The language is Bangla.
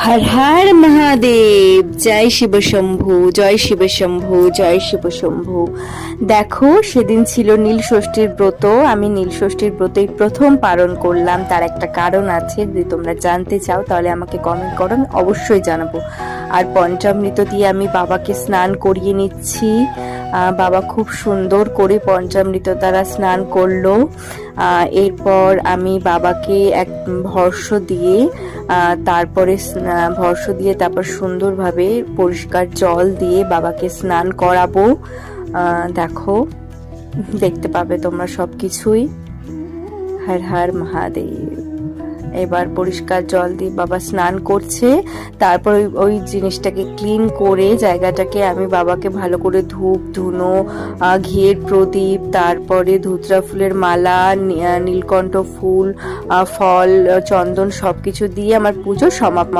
হর হর মহাদেব, জয় শিব শম্ভু, জয় শিব শম্ভু, জয় শিব শম্ভু। দেখো, সেদিন ছিল নীল ষষ্ঠীর ব্রত। আমি নীল ষষ্ঠীর ব্রতই প্রথম পালন করলাম। তার একটা কারণ আছে, যদি তোমরা জানতে চাও তাহলে আমাকে কমেন্ট করো, আমি অবশ্যই জানাবো। আর পঞ্চামৃত দিয়ে আমি বাবাকে স্নান করিয়ে নিচ্ছি। বাবা খুব সুন্দর করে পঞ্চামৃত দ্বারা স্নান করলো। এরপর আমি বাবাকে এক ভর্ষ দিয়ে তারপর সুন্দরভাবে পরিষ্কার জল দিয়ে বাবাকে স্নান করাবো। দেখো, দেখতে পাবে তোমরা সবকিছুই। হর হর মহাদেব। এবার পরিষ্কার জল দিয়ে বাবা স্নান করছে। তারপর ওই জিনিসটাকে ক্লিন করে জায়গাটাকে আমি বাবাকে ভালো করে ধূপ ধুনো, ঘিয়ের প্রদীপ, তারপরে ধুতরা ফুলের মালা, নীলকণ্ঠ ফুল, ফল, চন্দন সবকিছু দিয়ে আমার পুজো সমাপ্ত।